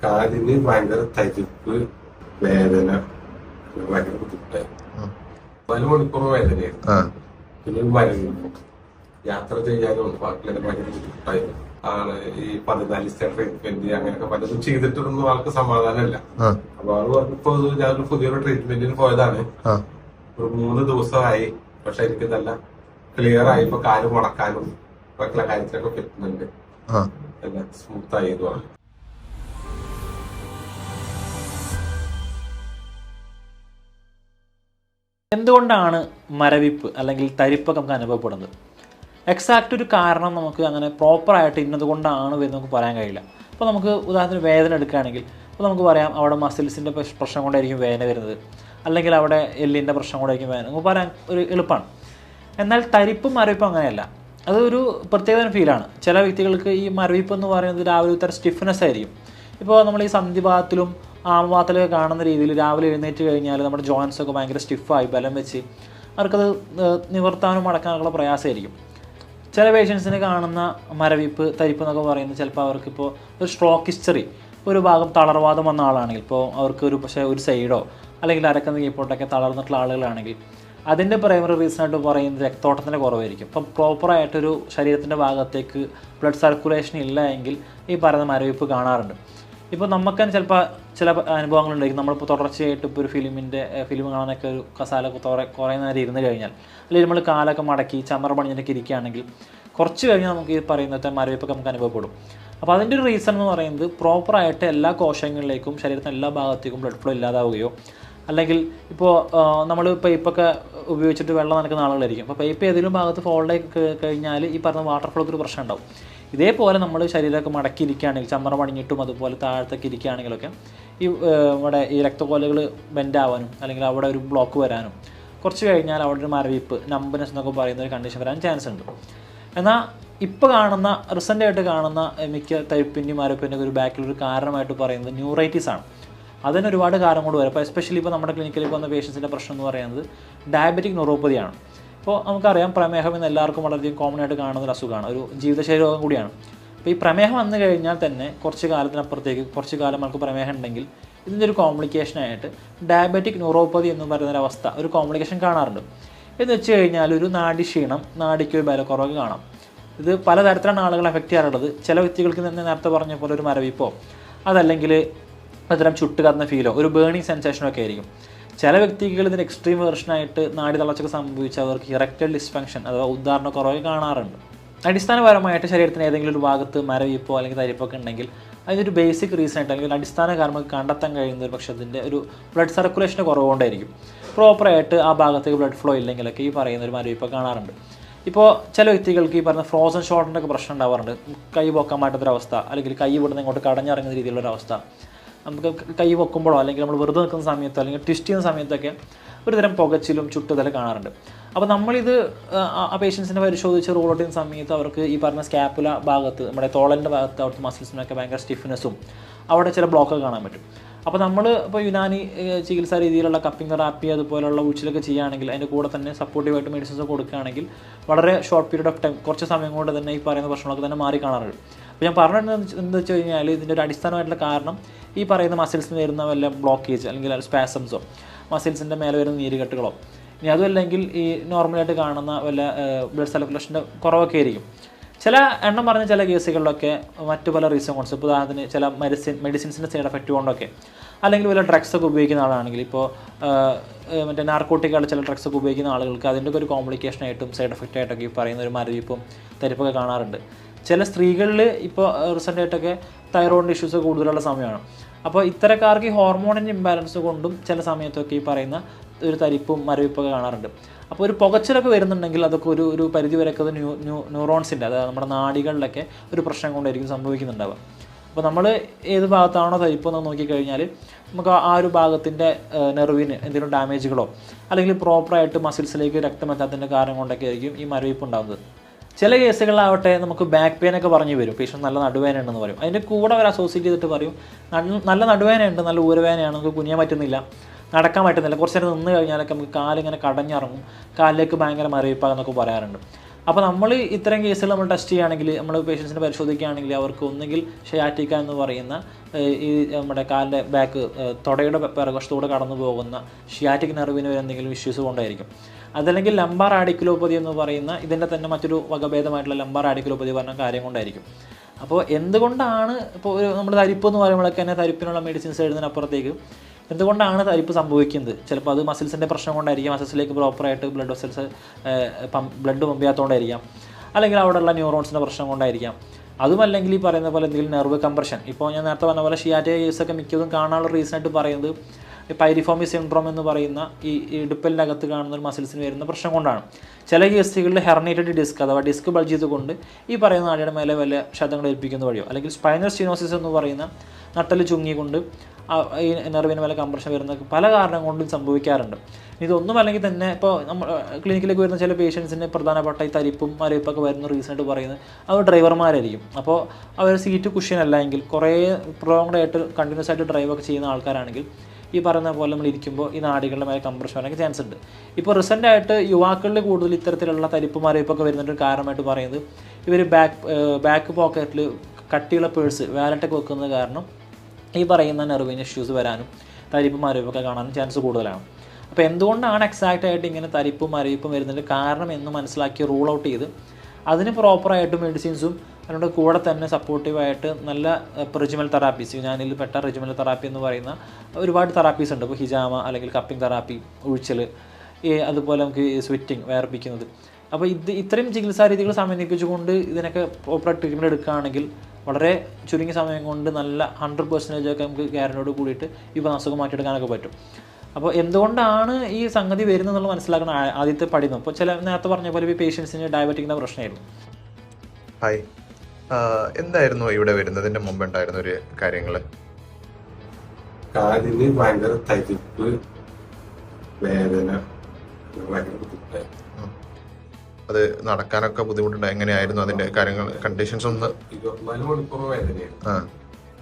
കാലിന് ഭയങ്കര തരിപ്പ്, വേദന, ഭയങ്കര ബുദ്ധിമുട്ടായി. 4 മണിക്കൂർ വേദനയായിരുന്നു. പിന്നെ മരുന്ന് യാത്ര ചെയ്യാനും ബാക്കിയുള്ള ഭയങ്കര ബുദ്ധിമുട്ടായിരുന്നു. ആണ് ഈ 14 ട്രീറ്റ്മെന്റ് അങ്ങനെയൊക്കെ പലതും ചെയ്തിട്ടൊന്നും ആൾക്ക് സമാധാനമല്ല. അപ്പൊ ആള് പറഞ്ഞപ്പോ ഞാനൊരു പുതിയൊരു ട്രീറ്റ്മെന്റിന് പോയതാണ്. ഒരു 3 ദിവസമായി. പക്ഷെ എനിക്ക് നല്ല ക്ലിയർ ആയി. ഇപ്പൊ കാല് മുടക്കാനും ബാക്കിയുള്ള കാര്യത്തിലൊക്കെ പറ്റുന്നുണ്ട്. എല്ലാം സ്മൂത്ത് ആയതുമാണ്. എന്തുകൊണ്ടാണ് മരവിപ്പ് അല്ലെങ്കിൽ തരിപ്പൊക്കെ നമുക്ക് അനുഭവപ്പെടുന്നത്? എക്സാക്റ്റ് ഒരു കാരണം നമുക്ക് അങ്ങനെ പ്രോപ്പറായിട്ട് ഇന്നതുകൊണ്ടാണ് എന്ന് നമുക്ക് പറയാൻ കഴിയില്ല. അപ്പോൾ നമുക്ക് ഉദാഹരണത്തിന് വേദന എടുക്കുകയാണെങ്കിൽ അപ്പോൾ നമുക്ക് പറയാം അവിടെ മസിൽസിൻ്റെ പ്രശ്നം കൊണ്ടായിരിക്കും വേദന വരുന്നത്, അല്ലെങ്കിൽ അവിടെ എല്ലിൻ്റെ പ്രശ്നം കൊണ്ടായിരിക്കും വേദന, നമുക്ക് പറയാൻ ഒരു എളുപ്പമാണ്. എന്നാൽ തരിപ്പും മരവിപ്പും അങ്ങനെയല്ല. അതൊരു പ്രത്യേകതരം ഫീലാണ്. ചില വ്യക്തികൾക്ക് ഈ മരവിപ്പ് എന്ന് പറയുന്നത് രാവിലെ ഒരു തരം സ്റ്റിഫ്നെസ് ആയിരിക്കും. ഇപ്പോൾ നമ്മൾ ഈ സന്ധിഭാഗത്തിലും ആമഭാഗത്തിലൊക്കെ കാണുന്ന രീതിയിൽ രാവിലെ എഴുന്നേറ്റ് കഴിഞ്ഞാൽ നമ്മുടെ ജോയിൻസൊക്കെ ഭയങ്കര സ്റ്റിഫായി ബലം വെച്ച് അവർക്കത് നിവർത്താനും മടക്കാനുള്ള പ്രയാസമായിരിക്കും. ചില പേഷ്യൻസിന് കാണുന്ന മരവിപ്പ് തരിപ്പ് എന്നൊക്കെ പറയുന്നത് ചിലപ്പോൾ അവർക്കിപ്പോൾ ഒരു സ്ട്രോക്ക് ഹിസ്റ്ററി, ഒരു ഭാഗം തളർവാദം വന്ന ആളാണെങ്കിൽ, ഇപ്പോൾ അവർക്ക് ഒരു സൈഡോ അല്ലെങ്കിൽ അരക്കുന്ന കീപ്പോട്ടൊക്കെ തളർന്നിട്ടുള്ള ആളുകളാണെങ്കിൽ അതിൻ്റെ പ്രൈമറി റീസണായിട്ട് പറയുന്നത് രക്തോട്ടത്തിൻ്റെ കുറവായിരിക്കും. ഇപ്പം പ്രോപ്പറായിട്ടൊരു ശരീരത്തിൻ്റെ ഭാഗത്തേക്ക് ബ്ലഡ് സർക്കുലേഷൻ ഇല്ല എങ്കിൽ ഈ പറയുന്ന മരവിപ്പ് കാണാറുണ്ട്. ഇപ്പോൾ നമുക്ക് തന്നെ ചിലപ്പോൾ ചില അനുഭവങ്ങളുണ്ടായിരിക്കും. നമ്മളിപ്പോൾ തുടർച്ചയായിട്ട് ഇപ്പോൾ ഒരു ഫിലിം കാണാനൊക്കെ ഒരു കസാലൊക്കെ കുറേ നേരം ഇരുന്ന് കഴിഞ്ഞാൽ, അല്ലെങ്കിൽ നമ്മൾ കാലൊക്കെ മടക്കി ചമർ പണിഞ്ഞൊക്കെ ഇരിക്കുകയാണെങ്കിൽ കുറച്ച് കഴിഞ്ഞാൽ നമുക്ക് ഈ പറയുന്നത്തെ മരവിപ്പൊക്കെ നമുക്ക് അനുഭവപ്പെടും. അപ്പോൾ അതിൻ്റെ ഒരു റീസൺ എന്ന് പറയുന്നത് പ്രോപ്പറായിട്ട് എല്ലാ കോശങ്ങളിലേക്കും ശരീരത്തിൻ്റെ എല്ലാ ഭാഗത്തേക്കും ബ്ലഡ് ഫ്ലോ ഇല്ലാതാവുകയോ, അല്ലെങ്കിൽ ഇപ്പോൾ നമ്മൾ പൈപ്പൊക്കെ ഉപയോഗിച്ചിട്ട് വെള്ളം നനക്കുന്ന ആളുകളായിരിക്കും. അപ്പോൾ പൈപ്പ് ഏതെങ്കിലും ഭാഗത്ത് ഫോൾഡായി കഴിഞ്ഞാൽ ഈ പറഞ്ഞ വാട്ടർ ഫ്ലോക്ക് ഒരു പ്രശ്നം ഉണ്ടാവും. ഇതേപോലെ നമ്മൾ ശരീരമൊക്കെ മടക്കിയിരിക്കുകയാണെങ്കിൽ, ചമ്മറ പണിഞ്ഞിട്ടും അതുപോലെ താഴത്തേക്ക് ഇരിക്കുകയാണെങ്കിലൊക്കെ ഇവിടെ ഈ രക്തക്കോലുകൾ ബെൻഡാവാനും അല്ലെങ്കിൽ അവിടെ ഒരു ബ്ലോക്ക് വരാനും കുറച്ച് കഴിഞ്ഞാൽ അവിടെ ഒരു മരവിപ്പ്, നമ്പനസ് എന്നൊക്കെ പറയുന്ന ഒരു കണ്ടീഷൻ വരാൻ ചാൻസ് ഉണ്ട്. എന്നാൽ ഇപ്പോൾ കാണുന്ന റിസൻ്റായിട്ട് കാണുന്ന മിക്ക തരിപ്പിൻ്റെയും മരവിപ്പിൻ്റെയൊക്കെ ഒരു ബാക്കിലൊരു കാരണമായിട്ട് പറയുന്നത് ന്യൂറൈറ്റിസ് ആണ്. അതിന് ഒരുപാട് കാരണം കൊണ്ട് വരും. അപ്പോൾ എസ്പെഷ്യലി ഇപ്പോൾ നമ്മുടെ ക്ലിനിക്കിൽ വന്ന പേഷ്യൻസിൻ്റെ പ്രശ്നം എന്ന് പറയുന്നത് ഡയബറ്റിക് ന്യൂറോപ്പതിയാണ്. ഇപ്പോൾ നമുക്കറിയാം പ്രമേഹം എന്ന് എല്ലാവർക്കും വളരെയധികം കോമൺ ആയിട്ട് കാണുന്ന ഒരു അസുഖമാണ്, ഒരു ജീവിതശൈലി രോഗം കൂടിയാണ്. അപ്പോൾ ഈ പ്രമേഹം വന്നു കഴിഞ്ഞാൽ തന്നെ കുറച്ച് കാലത്തിനപ്പുറത്തേക്ക് കുറച്ച് കാലം നമുക്ക് പ്രമേഹം ഉണ്ടെങ്കിൽ ഇതിൻ്റെ ഒരു കോംപ്ലിക്കേഷനായിട്ട് ഡയബറ്റിക് ന്യൂറോപ്പതി എന്ന് പറയുന്നൊരവസ്ഥ ഒരു കോംപ്ലിക്കേഷൻ കാണാറുണ്ട്. എന്ന് വെച്ച് കഴിഞ്ഞാൽ ഒരു നാഡിക്ഷീണം, നാഡിക്ക് ബലക്കുറവ് കാണാം. ഇത് പലതരത്തിലാണ് ആളുകളെ എഫക്റ്റ് ചെയ്യാറുള്ളത്. ചില വ്യക്തികൾക്ക് തന്നെ നേരത്തെ പറഞ്ഞ പോലെ ഒരു മരവിപ്പോ അതല്ലെങ്കിൽ ഒരുതരം ചുട്ട് കത്തുന്ന ഫീലോ ഒരു ബേണിംഗ് സെൻസേഷനോ ഒക്കെ ആയിരിക്കും. ചില വ്യക്തികൾ ഇതിന് എക്സ്ട്രീം വേർഷനായിട്ട് നാഡി തളർച്ചയൊക്കെ സംഭവിച്ചവർക്ക് ഇറക്റ്റൽ ഡിസ്ഫങ്ഷൻ അഥവാ ഉദാഹരണക്കുറവ് കാണാറുണ്ട്. അടിസ്ഥാനപരമായിട്ട് ശരീരത്തിന് ഏതെങ്കിലും ഒരു ഭാഗത്ത് മരവിപ്പോ അല്ലെങ്കിൽ തരിപ്പൊക്കെ ഉണ്ടെങ്കിൽ അതിനൊരു ബേസിക് റീസൺ ആയിട്ട് അല്ലെങ്കിൽ അടിസ്ഥാന കാരണം കണ്ടെത്താൻ കഴിയുന്ന ഒരു പക്ഷേ അതിൻ്റെ ഒരു ബ്ലഡ് സർക്കുലേഷൻ്റെ കുറവുകൊണ്ടായിരിക്കും. പ്രോപ്പറായിട്ട് ആ ഭാഗത്തേക്ക് ബ്ലഡ് ഫ്ലോ ഇല്ലെങ്കിലൊക്കെ ഈ പറയുന്ന ഒരു മരവിപ്പ് കാണാറുണ്ട്. ഇപ്പോൾ ചില വ്യക്തികൾക്ക് ഈ പറഞ്ഞ ഫ്രോസൺ ഷോൾഡറിൻ്റെ ഒക്കെ പ്രശ്നം ഉണ്ടാവാറുണ്ട്. കൈ പൊക്കാൻ പറ്റാത്തൊരവസ്ഥ, അല്ലെങ്കിൽ കൈ ഇവിടുന്ന് ഇങ്ങോട്ട് കടഞ്ഞിറങ്ങുന്ന രീതിയിലുള്ളൊരവസ്ഥ. നമുക്ക് കൈ പൊക്കുമ്പോഴോ അല്ലെങ്കിൽ നമ്മൾ വെറുതെ നിൽക്കുന്ന സമയത്തോ അല്ലെങ്കിൽ ട്വിസ്റ്റ് ചെയ്യുന്ന സമയത്തൊക്കെ ഒരു തരം പുകച്ചിലും ചുട്ടുതല കാണാറുണ്ട്. അപ്പോൾ നമ്മളിത് ആ പേഷ്യൻസിനെ പരിശോധിച്ച് റൂൾ ഔട്ട് ചെയ്യുന്ന സമയത്ത് അവർക്ക് ഈ പറഞ്ഞ സ്കാപ്പുല ഭാഗത്ത് നമ്മുടെ തോളൻ്റെ ഭാഗത്ത് അവിടുത്തെ മസിൽസിനൊക്കെ ഭയങ്കര സ്റ്റിഫ്നെസ്സും അവിടെ ചില ബ്ലോക്കൊക്കെ കാണാൻ പറ്റും. അപ്പോൾ നമ്മൾ ഇപ്പോൾ യുനാനി ചികിത്സാ രീതിയിലുള്ള കപ്പിംഗ് തെറാപ്പി അതുപോലുള്ള ഉച്ചിലൊക്കെ ചെയ്യുകയാണെങ്കിൽ അതിൻ്റെ കൂടെ തന്നെ സപ്പോർട്ടീവായിട്ട് മെഡിസിൻസ് കൊടുക്കുകയാണെങ്കിൽ വളരെ ഷോർട്ട് പീരീഡ് ഓഫ് ടൈം കുറച്ച് സമയം കൊണ്ട് തന്നെ ഈ പറയുന്ന പ്രശ്നങ്ങളൊക്കെ തന്നെ മാറി കാണാറുണ്ട്. അപ്പോൾ ഞാൻ പറഞ്ഞിട്ട് എന്താ വെച്ച് കഴിഞ്ഞാൽ ഇതിൻ്റെ ഒരു അടിസ്ഥാനമായിട്ടുള്ള കാരണം ഈ പറയുന്ന മസിൽസിന് വരുന്ന വല്ല ബ്ലോക്കേജ് അല്ലെങ്കിൽ സ്പാസംസോ മസിൽസിൻ്റെ മേലെ വരുന്ന നീരുകെട്ടുകളോ, ഇനി അതുമല്ലെങ്കിൽ ഈ നോർമലായിട്ട് കാണുന്ന വല്ല ബ്ലഡ് സർക്കുലേഷൻ്റെ കുറവൊക്കെ ആയിരിക്കും. ചില എണ്ണം പറഞ്ഞ ചില കേസുകളിലൊക്കെ മറ്റു പല റീസൺ കൊണ്ട്സ്, ഇപ്പോൾ ഉദാഹരണത്തിന് ചില മെഡിസിൻസിൻ്റെ സൈഡ് എഫക്റ്റ് കൊണ്ടൊക്കെ, അല്ലെങ്കിൽ വല്ല ഡ്രഗ്സൊക്കെ ഉപയോഗിക്കുന്ന ആളാണെങ്കിൽ, ഇപ്പോൾ മറ്റേ നാർക്കോട്ടിക്കായിട്ട് ചില ഡ്രഗ്സൊക്കെ ഉപയോഗിക്കുന്ന ആളുകൾക്ക് അതിൻ്റെ ഒരു കോംപ്ലിക്കേഷനായിട്ടും സൈഡ് എഫക്റ്റ് ആയിട്ടൊക്കെ ഈ പറയുന്ന ഒരു മരവിപ്പും തരിപ്പൊക്കെ കാണാറുണ്ട്. ചില സ്ത്രീകളിൽ ഇപ്പോൾ റീസെൻ്റായിട്ടൊക്കെ തൈറോയിഡിൻ്റെ ഇഷ്യൂസ് കൂടുതലുള്ള സമയമാണ്. അപ്പോൾ ഇത്തരക്കാർക്ക് ഈ ഹോർമോണിൻ്റെ ഇംബാലൻസ് കൊണ്ടും ചില സമയത്തൊക്കെ ഈ പറയുന്ന ഒരു തരിപ്പും മരവിപ്പൊക്കെ കാണാറുണ്ട്. അപ്പോൾ ഒരു പുകച്ചിലൊക്കെ വരുന്നുണ്ടെങ്കിൽ അതൊക്കെ ഒരു പരിധി വരെയൊക്കെ അത് ന്യൂറോൺസിൻ്റെ, അതായത് നമ്മുടെ നാഡികളിലൊക്കെ ഒരു പ്രശ്നം കൊണ്ടായിരിക്കും സംഭവിക്കുന്നുണ്ടാവുക. അപ്പോൾ നമ്മൾ ഏത് ഭാഗത്താണോ തരിപ്പെന്ന് നോക്കിക്കഴിഞ്ഞാൽ നമുക്ക് ആ ഒരു ഭാഗത്തിൻ്റെ നെർവിന് എന്തെങ്കിലും ഡാമേജുകളോ അല്ലെങ്കിൽ പ്രോപ്പറായിട്ട് മസിൽസിലേക്ക് രക്തമെത്താത്തതിൻ്റെ കാരണം കൊണ്ടൊക്കെ ആയിരിക്കും ഈ മരവിപ്പ് ഉണ്ടാകുന്നത്. ചില കേസുകളിലാവട്ടെ നമുക്ക് ബാക്ക് പെയിനൊക്കെ പറഞ്ഞു വരും, പേഷ്യൻ്റ് നല്ല നടുവേദന ഉണ്ടെന്ന് പറയും. അതിൻ്റെ കൂടെ അവർ അസോസിയേറ്റ് ചെയ്തിട്ട് പറയും നല്ല നടുവേദനയുണ്ട്, നല്ല ഊരവേദനയാണ്, നമുക്ക് കുനിയാൻ പറ്റുന്നില്ല, നടക്കാൻ പറ്റുന്നില്ല, കുറച്ച് നേരം നിന്ന് കഴിഞ്ഞാലൊക്കെ നമുക്ക് കാലിങ്ങനെ കടഞ്ഞിറങ്ങും, കാലിലേക്ക് ഭയങ്കര മരവിപ്പാന്നൊക്കെ പറയാറുണ്ട്. അപ്പോൾ നമ്മൾ ഇത്തരം കേസുകൾ നമ്മൾ ടെസ്റ്റ് ചെയ്യുകയാണെങ്കിൽ, നമ്മൾ പേഷ്യൻസിനെ പരിശോധിക്കുകയാണെങ്കിൽ അവർക്ക് ഒന്നുകിൽ ഷിയാറ്റിക്ക എന്ന് പറയുന്ന ഈ നമ്മുടെ കാലിൻ്റെ ബാക്ക് തുടയുടെ പിറകുവശത്തൂടെ കടന്നു പോകുന്ന ഷിയാറ്റിക് നെർവിന് എന്തെങ്കിലും ഇഷ്യൂസ് കൊണ്ടായിരിക്കും. അതല്ലെങ്കിൽ ലംബാർ ആഡിക്കുലോപ്പതി എന്ന് പറയുന്ന ഇതിൻ്റെ തന്നെ മറ്റൊരു വകഭേദമായിട്ടുള്ള ലംബാർ ആഡിക്കുലോപ്പതി പറഞ്ഞ കാര്യം കൊണ്ടായിരിക്കും. അപ്പോൾ എന്തുകൊണ്ടാണ് ഇപ്പോൾ നമ്മൾ തരിപ്പ് എന്ന് പറയുമ്പോഴൊക്കെ തന്നെ തരിപ്പിനുള്ള മെഡിസിൻസ് എഴുതുന്നതിനപ്പുറത്തേക്ക് എന്തുകൊണ്ടാണ് തരിപ്പ് സംഭവിക്കുന്നത്? ചിലപ്പോൾ അത് മസിൽസിൻ്റെ പ്രശ്നം കൊണ്ടായിരിക്കും, മസിൽസിലേക്ക് പ്രോപ്പറായിട്ട് ബ്ലഡ് വെസൽസ് ബ്ലഡ് പമ്പ് ചെയ്യാത്തതുകൊണ്ടായിരിക്കാം, അല്ലെങ്കിൽ അവിടെയുള്ള ന്യൂറോൺസിൻ്റെ പ്രശ്നം കൊണ്ടായിരിക്കാം. അതുമല്ലെങ്കിൽ ഈ പറയുന്ന പോലെ എന്തെങ്കിലും നെർവ് കംപ്രഷൻ. ഇപ്പോൾ ഞാൻ നേരത്തെ പറഞ്ഞ പോലെ ഷിയാറ്റിക കേസൊക്കെ മിക്കതും കാണാനുള്ള റീസണായിട്ട് പറയുന്നത് പൈരിഫോമി സിൻഡ്രോം എന്ന് പറയുന്ന ഈ ഇടുപ്പലിൻ്റെ അകത്ത് കാണുന്ന ഒരു മസിൽസിന് വരുന്ന പ്രശ്നം കൊണ്ടാണ്. ചില കേസുകളിൽ ഹെർണിയേറ്റഡ് ഡിസ്ക് അഥവാ ഡിസ്ക് ബൾജ് ചെയ്തുകൊണ്ട് ഈ പറയുന്ന നാടിയുടെ മേലെ വല്ല ക്ഷതങ്ങൾ ഏൽപ്പിക്കുന്ന വഴിയോ, അല്ലെങ്കിൽ സ്പൈനൽ സ്റ്റീനോസിസ് എന്ന് പറയുന്ന നട്ടൽ ചുങ്ങിക്കൊണ്ട് ഈ നെർവിന് മേലെ കംപ്രഷൻ വരുന്ന പല കാരണം കൊണ്ടും സംഭവിക്കാറുണ്ട്. ഇതൊന്നും അല്ലെങ്കിൽ തന്നെ ഇപ്പോൾ നമ്മൾ ക്ലിനിക്കിലേക്ക് വരുന്ന ചില പേഷ്യൻസിന് പ്രധാനപ്പെട്ട ഈ തരിപ്പും മരവിപ്പൊക്കെ വരുന്ന റീസണായിട്ട് പറയുന്നത് അവർ ഡ്രൈവർമാരായിരിക്കും. അപ്പോൾ അവർ സീറ്റ് കുഷ്യൻ അല്ല എങ്കിൽ കുറേ പ്രൊലോങ്ഡായിട്ട് കണ്ടിന്യൂസ് ആയിട്ട് ഡ്രൈവൊക്കെ ചെയ്യുന്ന ആൾക്കാരാണെങ്കിൽ ഈ പറയുന്ന പോലെ നമ്മൾ ഇരിക്കുമ്പോൾ ഈ നാടികളുടെ മേലെ കംപ്രഷൻ വരാനൊക്കെ ചാൻസ് ഉണ്ട്. ഇപ്പോൾ റീസെൻ്റായിട്ട് യുവാക്കളിൽ കൂടുതൽ ഇത്തരത്തിലുള്ള തരിപ്പ് മരവിപ്പൊക്കെ വരുന്നൊരു കാരണമായിട്ട് പറയുന്നത് ഇവർ ബാക്ക് പോക്കറ്റിൽ കട്ടിയുള്ള പേഴ്സ് വാലറ്റൊക്കെ വെക്കുന്നത് കാരണം ഈ പറയുന്ന നെർവിന് ഇഷ്യൂസ് വരാനും തരിപ്പും മരവിപ്പൊക്കെ കാണാനും ചാൻസ് കൂടുതലാണ്. അപ്പോൾ എന്തുകൊണ്ടാണ് എക്സാക്റ്റായിട്ട് ഇങ്ങനെ തരിപ്പും മരവിപ്പും വരുന്നതിൻ്റെ കാരണം എന്ന് മനസ്സിലാക്കി റൂൾ ഔട്ട് ചെയ്ത് അതിന് പ്രോപ്പറായിട്ട് മെഡിസിൻസും അതിനോട് കൂടെ തന്നെ സപ്പോർട്ടീവായിട്ട് നല്ല റിജിമൽ തെറാപ്പീസ്, യുനാനിൽ പെട്ട റിജിമൽ തെറാപ്പി എന്ന് പറയുന്ന ഒരുപാട് തെറാപ്പീസ് ഉണ്ട്. ഇപ്പോൾ ഹിജാമ അല്ലെങ്കിൽ കപ്പിംഗ് തെറാപ്പി, ഉഴിച്ചൽ, അതുപോലെ നമുക്ക് സ്വെറ്റിങ് വേർപ്പിക്കുന്നത്. അപ്പോൾ ഇത്രയും ചികിത്സാ രീതികൾ സമന്വയിപ്പിച്ചുകൊണ്ട് ഇതിനൊക്കെ പ്രോപ്പർ ട്രീറ്റ്മെൻറ്റ് എടുക്കുകയാണെങ്കിൽ വളരെ ചുരുങ്ങിയ സമയം കൊണ്ട് നല്ല 100% ഒക്കെ നമുക്ക് ഗ്യാരൻറ്റിയോട് കൂടിയിട്ട് ഇപ്പോൾ അസുഖം മാറ്റിയെടുക്കാനൊക്കെ പറ്റും. അപ്പോൾ എന്തുകൊണ്ടാണ് ഈ സംഗതി വരുന്നത് എന്നുള്ളത് മനസ്സിലാക്കണം ആദ്യത്തെ പഠനം. ഇപ്പോൾ ചില നേരത്തെ പറഞ്ഞ പോലെ ഈ പേഷ്യൻസിന് ഡയബറ്റിക്കിൻ്റെ പ്രശ്നമായിരുന്നു. ഹായ്, എന്തായിരുന്നു ഇവിടെ വരുന്നതിൻ്റെ മുമ്പ് ഉണ്ടായിരുന്ന ഒരു കാര്യങ്ങൾ? കാലിന് ഭയങ്കര തരിപ്പ്, വേദന, ഭയങ്കര ബുദ്ധിമുട്ടായിരുന്നു. അത് നടക്കാനൊക്കെ ബുദ്ധിമുട്ടുണ്ടായി. എങ്ങനെയായിരുന്നു അതിന്റെ കാര്യങ്ങൾ, കണ്ടീഷൻസ് ഒന്ന്? 24 മണിക്കൂർ വേദനയായിരുന്നു.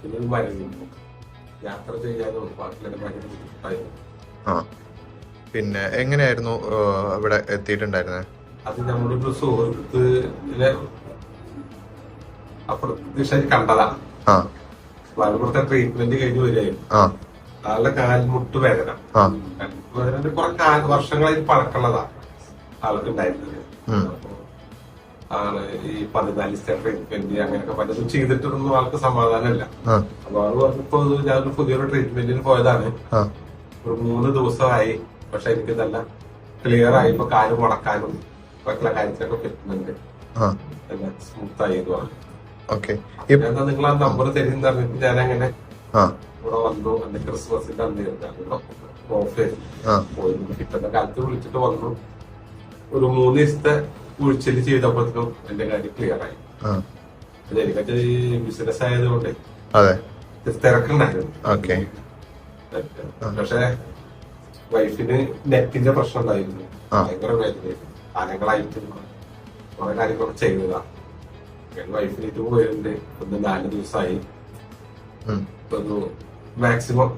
പിന്നെ മരുന്ന് യാത്ര ചെയ്യാനും ബാക്കിയുള്ള ഭയങ്കര ബുദ്ധിമുട്ടായിരുന്നു. പിന്നെ എങ്ങനെയായിരുന്നു ഇവിടെ എത്തിയിട്ടുണ്ടായിരുന്നത്? അത് നമ്മളൊരു സുഹൃത്തിനെ അപ്രത്യക്ഷ കണ്ടതാ. ഇവിടുത്തെ ട്രീറ്റ്മെന്റ് കഴിഞ്ഞ് വരികയായിരുന്നു. ആളുടെ കാൽമുട്ട് വേദന, കുറെ വർഷങ്ങളായി പഴക്കമുള്ളതാ ആൾക്കുണ്ടായിരുന്നത്. ആണ് ഈ 14 സ്റ്റെപ്പ് ട്രീറ്റ്മെന്റ് അങ്ങനെയൊക്കെ പലതും ചെയ്തിട്ടൊന്നും ആൾക്ക് സമാധാനമില്ല. അപ്പൊ ആള് പറഞ്ഞപ്പോ ഞാനൊരു പുതിയൊരു ട്രീറ്റ്മെന്റിന് പോയതാണ്. ഒരു 3 ദിവസമായി. പക്ഷെ എനിക്ക് നല്ല ക്ലിയർ ആയി. ഇപ്പൊ കാല് മുടക്കാനും മറ്റുള്ള കാര്യത്തിലൊക്കെ പറ്റുന്നുണ്ട്. നല്ല സ്മൂത്ത് ആയതുമാണ്. എന്താ നിങ്ങൾ ആ നമ്പർ തരുന്ന പറഞ്ഞിട്ട് ഞാൻ അങ്ങനെ ഇവിടെ വന്നു. എന്റെ ക്രിസ്മസിന്റെ അന്ന് ഓഫ് പോയിരുന്നു. ഇപ്പോഴത്തെ കാലത്ത് വിളിച്ചിട്ട് വന്നു. ഒരു 3 ദിവസത്തെ ഉഴിച്ചിൽ ചെയ്തപ്പോഴത്തേക്കും എന്റെ കാര്യം ക്ലിയർ ആയി. എനിക്കത് ബിസിനസ് ആയതുകൊണ്ട് തിരക്കുണ്ടായിരുന്നു. പക്ഷെ വൈഫിന് നെറ്റിന്റെ പ്രശ്നം ഉണ്ടായിരുന്നു. ഭയങ്കര വേദനയായിരുന്നു. കാലങ്ങളായിട്ട് കുറെ കാര്യങ്ങളൊക്കെ ചെയ്തതാ. വൈഫിന് ഇത് പോയിട്ടുണ്ട്. 4 ദിവസമായി. മാക്സിമം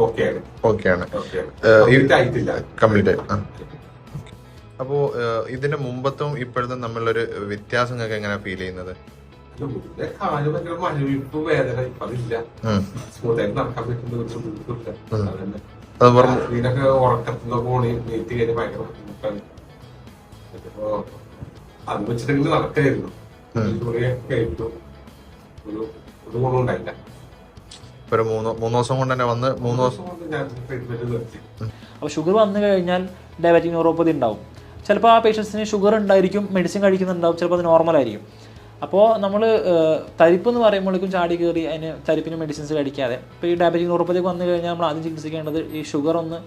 ഓക്കെയാണ്. ആയിട്ടില്ല, കംപ്ലീറ്റ്. അപ്പോ ഇതിന്റെ മുമ്പത്തും ഇപ്പോഴത്തും തമ്മിലൊരു വ്യത്യാസം നിങ്ങൾക്ക് എങ്ങനെ ഫീൽ ചെയ്യുന്നത്? കാല് ഭയങ്കര മരവിപ്പ് വേദന ഇപ്പൊ അതില്ല. സ്മൂത്തായിട്ട് നടക്കാൻ പറ്റുന്ന ഇതിനൊക്കെ ഉറക്കത്തിന്റെ പോണി നീട്ടി കഴിഞ്ഞ് ഭയങ്കര ബുദ്ധിമുട്ടാണ്. ഇപ്പോ അത് വെച്ചിട്ടെങ്കിൽ നടക്കായിരുന്നു. കഴിഞ്ഞു ഒരു ഗുണം ഉണ്ടായില്ല. ഒരു 3 ദിവസം കൊണ്ട് തന്നെ വന്ന് 3 ദിവസം കൊണ്ട് ഞാൻ ട്രീറ്റ്മെന്റ് നിർത്തി. അപ്പോൾ ഷുഗർ വന്നു കഴിഞ്ഞാൽ ഡയബറ്റിക് ന്യൂറോപ്പതി ഉണ്ടാവും. ചിലപ്പോൾ ആ പേഷ്യൻസിന് ഷുഗർ ഉണ്ടായിരിക്കും, മെഡിസിൻ കഴിക്കുന്നുണ്ടാവും, ചിലപ്പോൾ അത് നോർമലായിരിക്കും. അപ്പോൾ നമ്മൾ തരിപ്പ് എന്ന് പറയുമ്പോഴേക്കും ചാടി കയറി അതിന് തരിപ്പിന് മെഡിസിൻസ് കഴിക്കാതെ ഇപ്പോൾ ഈ ഡയബറ്റിക് ന്യൂറോപ്പതിക്ക് വന്നു കഴിഞ്ഞാൽ നമ്മൾ ആദ്യം ചികിത്സിക്കേണ്ടത് ഈ ഷുഗർ ഒന്ന്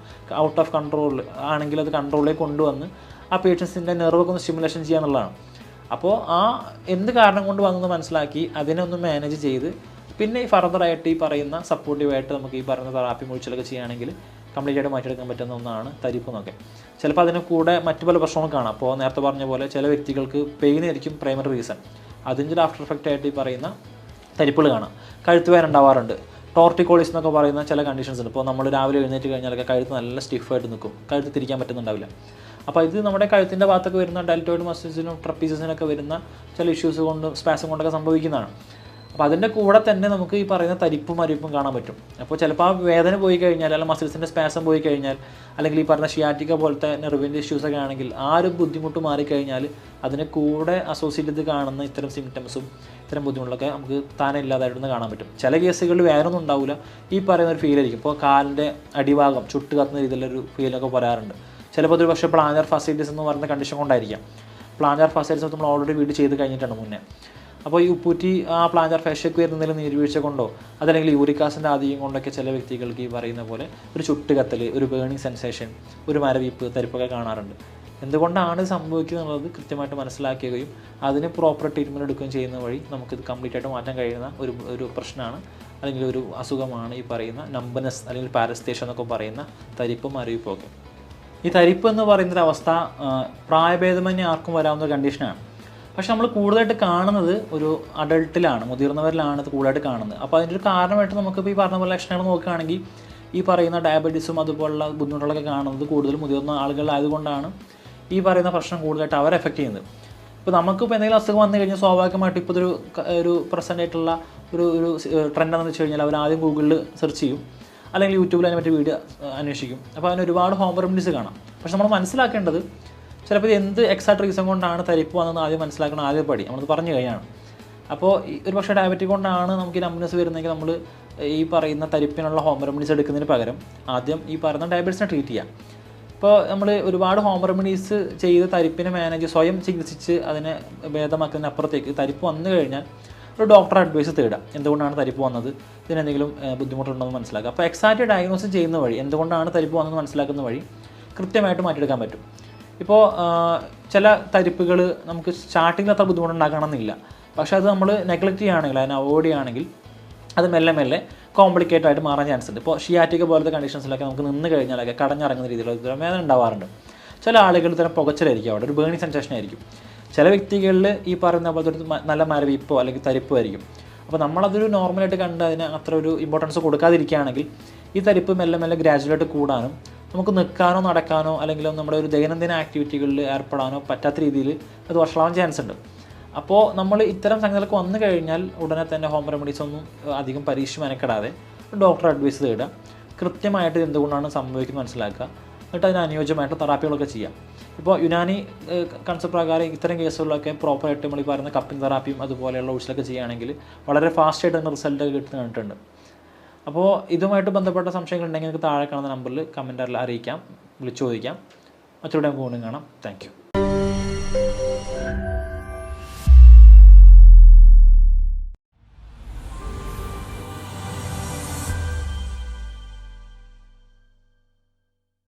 ഔട്ട് ഓഫ് കൺട്രോൾ ആണെങ്കിൽ അത് കൺട്രോളിലേക്ക് കൊണ്ടുവന്ന് ആ പേഷ്യൻസിൻ്റെ നെർവൊക്കെ ഒന്ന് സ്റ്റിമുലേഷൻ ചെയ്യുക എന്നുള്ളതാണ്. അപ്പോൾ ആ എന്ത് കാരണം കൊണ്ട് വന്നെന്ന് മനസ്സിലാക്കി അതിനെ ഒന്ന് മാനേജ് ചെയ്ത് പിന്നെ ഈ ഫർദറായിട്ട് ഈ പറയുന്ന സപ്പോർട്ടീവായിട്ട് നമുക്ക് ഈ പറയുന്ന തെറാപ്പി മുഴിച്ചിലൊക്കെ ചെയ്യുകയാണെങ്കിൽ കംപ്ലീറ്റ് ആയിട്ട് മാറ്റിയെടുക്കാൻ പറ്റുന്ന ഒന്നാണ് തരിപ്പ് എന്നൊക്കെ. ചിലപ്പോൾ അതിന് കൂടെ മറ്റു പല പ്രശ്നങ്ങളും കാണാം. അപ്പോൾ നേരത്തെ പറഞ്ഞ പോലെ ചില വ്യക്തികൾക്ക് പെയിൻ ആയിരിക്കും പ്രൈമറി റീസൺ. അതിൻ്റെ ഒരു ആഫ്റ്റർ എഫക്റ്റ് ആയിട്ട് ഈ പറയുന്ന തരിപ്പുകൾ കാണാം. കഴുത്ത് വേദന ഉണ്ടാവാറുണ്ട്. ടോർട്ടിക്കോളിസ് എന്നൊക്കെ പറയുന്ന ചില കണ്ടീഷൻസ് ഉണ്ട്. ഇപ്പോൾ നമ്മൾ രാവിലെ എഴുന്നേറ്റ് കഴിഞ്ഞാലൊക്കെ കഴുത്ത് നല്ല സ്റ്റിഫായിട്ട് നിൽക്കും, കഴുത്ത് തിരിക്കാൻ പറ്റുന്നുണ്ടാവില്ല. അപ്പോൾ ഇത് നമ്മുടെ കഴുത്തിൻ്റെ ഭാഗത്തൊക്കെ വരുന്ന ഡെൽറ്റോയിഡ് മസിൽസിനും ട്രപ്പീസസിനൊക്കെ വരുന്ന ചില ഇഷ്യൂസ് കൊണ്ടും സ്പാസം കൊണ്ടൊക്കെ സംഭവിക്കുന്നതാണ്. അപ്പോൾ അതിൻ്റെ കൂടെ തന്നെ നമുക്ക് ഈ പറയുന്ന തരിപ്പും മരവിപ്പും കാണാൻ പറ്റും. അപ്പോൾ ചിലപ്പോൾ ആ വേദന പോയി കഴിഞ്ഞാൽ, അല്ലെങ്കിൽ മസിൽസിൻ്റെ സ്പാസം പോയി കഴിഞ്ഞാൽ, അല്ലെങ്കിൽ ഈ പറഞ്ഞ ഷിയാറ്റിക്ക പോലത്തെ നെർവിൻ്റെ ഇഷ്യൂസൊക്കെ ആണെങ്കിൽ ആ ഒരു ബുദ്ധിമുട്ട് മാറിക്കഴിഞ്ഞാൽ അതിന് കൂടെ അസോസിയേറ്റ് ചെയ്ത് കാണുന്ന ഇത്തരം സിംറ്റംസും ഇത്തരം ബുദ്ധിമുട്ടുകളൊക്കെ നമുക്ക് താനെ ഇല്ലാതായിട്ടൊന്ന് കാണാൻ പറ്റും. ചില കേസുകളിൽ വേദന ഒന്നും ഉണ്ടാവില്ല, ഈ പറയുന്ന ഒരു ഫീലായിരിക്കും. ഇപ്പോൾ കാലിൻ്റെ അടിഭാഗം ചുട്ട് കത്തുന്ന രീതിയിലൊരു ഫീലൊക്കെ പറയാറുണ്ട്. ചിലപ്പോൾ ഒരു പക്ഷേ പ്ലാന്റർ ഫാസൈറ്റിസ് എന്ന് പറയുന്ന കണ്ടീഷൻ കൊണ്ടായിരിക്കാം. പ്ലാന്റർ ഫാസൈറ്റിസ് നമ്മൾ ഓൾറെഡി വീട് ചെയ്ത് കഴിഞ്ഞിട്ടുണ്ട് മുന്നേ. അപ്പോൾ ഈ ഉപ്പൂറ്റി ആ പ്ലാന്റർ ഫാഷയ്ക്ക് വരുന്നതിലും നീർവീഴ്ച കൊണ്ടോ അതല്ലെങ്കിൽ യൂറിക് ആസിഡിൻ്റെ ആധിക്യം കൊണ്ടൊക്കെ ചില വ്യക്തികൾക്ക് ഈ പറയുന്ന പോലെ ഒരു ചുട്ടുകത്തൽ, ഒരു ബേണിംഗ് സെൻസേഷൻ, ഒരു മരവിപ്പ്, തരിപ്പൊക്കെ കാണാറുണ്ട്. എന്തുകൊണ്ടാണ് സംഭവിക്കുന്നത് എന്നുള്ളത് കൃത്യമായിട്ട് മനസ്സിലാക്കുകയും അതിന് പ്രോപ്പർ ട്രീറ്റ്മെൻറ്റ് എടുക്കുകയും ചെയ്യുന്ന വഴി നമുക്കിത് കംപ്ലീറ്റ് ആയിട്ട് മാറ്റാൻ കഴിയുന്ന ഒരു പ്രശ്നമാണ്, അല്ലെങ്കിൽ ഒരു അസുഖമാണ് ഈ പറയുന്ന നമ്പനസ് അല്ലെങ്കിൽ പാരസ്തേഷ്യ എന്നൊക്കെ പറയുന്ന തരിപ്പും മരവിപ്പും ഒക്കെ. ഈ തരിപ്പ് എന്ന് പറയുന്നൊരവസ്ഥ പ്രായഭേദമന്യേ ആർക്കും വരാവുന്ന കണ്ടീഷനാണ്. പക്ഷെ നമ്മൾ കൂടുതലായിട്ട് കാണുന്നത് ഒരു അഡൾട്ടിലാണ്, മുതിർന്നവരിലാണ് ഇത് കൂടുതലായിട്ട് കാണുന്നത്. അപ്പോൾ അതിൻ്റെ ഒരു കാരണമായിട്ട് നമുക്കിപ്പോൾ ഈ പറഞ്ഞ പോലെ ലക്ഷണങ്ങൾ നോക്കുകയാണെങ്കിൽ ഈ പറയുന്ന ഡയബറ്റീസും അതുപോലുള്ള ബുദ്ധിമുട്ടുകളൊക്കെ കാണുന്നത് കൂടുതലും മുതിർന്ന ആളുകളായതുകൊണ്ടാണ് ഈ പറയുന്ന പ്രശ്നം കൂടുതലായിട്ട് അവരെ എഫക്റ്റ് ചെയ്യുന്നത്. ഇപ്പോൾ നമുക്കിപ്പോൾ എന്തെങ്കിലും അസുഖം വന്നു കഴിഞ്ഞാൽ സ്വാഭാവികമായിട്ട് ഇപ്പോൾ ഒരു പ്രസൻ്റ് ആയിട്ടുള്ള ഒരു ട്രെൻഡ് എന്ന് വെച്ച് കഴിഞ്ഞാൽ അവർ ആദ്യം ഗൂഗിളിൽ സെർച്ച് ചെയ്യും, അല്ലെങ്കിൽ യൂട്യൂബിൽ അതിനെ പറ്റി വീഡിയോ അന്വേഷിക്കും. അപ്പോൾ അതിന് ഒരുപാട് ഹോം റെമഡീസ് കാണാം. പക്ഷെ നമ്മൾ മനസ്സിലാക്കേണ്ടത് ചിലപ്പോൾ ഇത് എന്ത് എക്സാക്ട് റീസൺ കൊണ്ടാണ് തരിപ്പ് വന്നതെന്ന് ആദ്യം മനസ്സിലാക്കണം. ആദ്യം പടി നമ്മളത് പറഞ്ഞു കഴിഞ്ഞാണ്. അപ്പോൾ ഒരു പക്ഷേ ഡയബറ്റിക് കൊണ്ടാണ് നമുക്ക് ഈ നമ്പനസ് വരുന്നതെങ്കിൽ നമ്മൾ ഈ പറയുന്ന തരിപ്പിനുള്ള ഹോം റെമഡീസ് എടുക്കുന്നതിന് പകരം ആദ്യം ഈ പറയുന്ന ഡയബറ്റീസിനെ ട്രീറ്റ് ചെയ്യാം. ഇപ്പോൾ നമ്മൾ ഒരുപാട് ഹോം റെമഡീസ് ചെയ്ത് തരിപ്പിനെ സ്വയം ചികിത്സിച്ച് അതിനെ ഭേദമാക്കുന്നതിനപ്പുറത്തേക്ക് തരിപ്പ് വന്നു കഴിഞ്ഞാൽ ഒരു ഡോക്ടറെ അഡ്വൈസ് തേടുക. എന്തുകൊണ്ടാണ് തരിപ്പ് വന്നത്, ഇതിനെന്തെങ്കിലും ബുദ്ധിമുട്ടുണ്ടോ എന്ന് മനസ്സിലാക്കുക. അപ്പോൾ എക്സാക്റ്റ് ഡയഗ്നോസിസ് ചെയ്യുന്ന വഴി, എന്തുകൊണ്ടാണ് തരിപ്പ് വന്നതെന്ന് മനസ്സിലാക്കുന്ന വഴി കൃത്യമായിട്ട് മാറ്റിയെടുക്കാൻ പറ്റും. ഇപ്പോൾ ചില തരിപ്പുകൾ നമുക്ക് സ്റ്റാർട്ടിങ്ങിൽ അത്ര ബുദ്ധിമുട്ടുണ്ടാക്കണമെന്നില്ല. പക്ഷേ അത് നമ്മൾ നെഗ്ലക്റ്റ് ചെയ്യുകയാണെങ്കിൽ, അതിനെ അവോയ്ഡ് ചെയ്യുകയാണെങ്കിൽ അത് മെല്ലെ മെല്ലെ കോംപ്ലിക്കേറ്റഡ് ആയിട്ട് മാറാൻ ചാൻസ് ഉണ്ട്. ഇപ്പോൾ ഷിയാറ്റിക്ക പോലത്തെ കണ്ടീഷൻസിലൊക്കെ നമുക്ക് നിന്ന് കഴിഞ്ഞാലൊക്കെ കടഞ്ഞിറങ്ങുന്ന രീതിയിലുള്ള വേദന ഉണ്ടാവാറുണ്ട്. ചില ആളുകൾ ഇത്തരം പുകച്ചിലായിരിക്കും, അവിടെ ഒരു ബേണിംഗ് സെൻസേഷൻ ആയിരിക്കും. ചില വ്യക്തികളിൽ ഈ പറയുന്ന പോലത്തെ ഒരു നല്ല മരവിപ്പോ അല്ലെങ്കിൽ തരിപ്പോ ആയിരിക്കും. അപ്പോൾ നമ്മളതൊരു നോർമലായിട്ട് കണ്ട് അതിന് അത്ര ഒരു ഇമ്പോർട്ടൻസ് കൊടുക്കാതിരിക്കുകയാണെങ്കിൽ ഈ തരിപ്പ് മെല്ലെ മെല്ലെ ഗ്രാജുവലായിട്ട് കൂടാനും നമുക്ക് നിൽക്കാനോ നടക്കാനോ അല്ലെങ്കിൽ നമ്മുടെ ഒരു ദൈനംദിന ആക്ടിവിറ്റികളിൽ ഏർപ്പെടാനോ പറ്റാത്ത രീതിയിൽ അത് വഷളാവാൻ ചാൻസ് ഉണ്ട്. അപ്പോൾ നമ്മൾ ഇത്തരം സംഗതികളൊക്കെ വന്നു കഴിഞ്ഞാൽ ഉടനെ തന്നെ ഹോം റെമഡീസ് ഒന്നും അധികം പരീക്ഷ മെനക്കെടാതെ ഡോക്ടർ അഡ്വൈസ് തേടുക. കൃത്യമായിട്ട് എന്തുകൊണ്ടാണ് സംഭവിക്കുന്നത് മനസ്സിലാക്കുക. എന്നിട്ട് അതിന് അനുയോജ്യമായിട്ട് തെറാപ്പികളൊക്കെ ചെയ്യാം. ഇപ്പോൾ യുനാനി കൺസെപ്റ്റ് പ്രകാരം ഇത്തരം കേസുകളിലൊക്കെ പ്രോപ്പറായിട്ട് നമ്മൾ ഈ പറയുന്ന കപ്പിംഗ് തെറാപ്പിയും അതുപോലെയുള്ള ഊഴ്ചലൊക്കെ ചെയ്യുകയാണെങ്കിൽ വളരെ ഫാസ്റ്റായിട്ട് തന്നെ റിസൾട്ട് കിട്ടുന്ന കണ്ടിട്ടുണ്ട്. അപ്പോൾ ഇതുമായിട്ട് ബന്ധപ്പെട്ട സംശയങ്ങളുണ്ടെങ്കിൽ നിങ്ങൾക്ക് താഴെ കാണുന്ന നമ്പറിൽ കമൻറ്റിൽ അറിയിക്കാം, വിളിച്ചു ചോദിക്കാം. മറ്റൊരു ടൈം കാണാം. Thank you.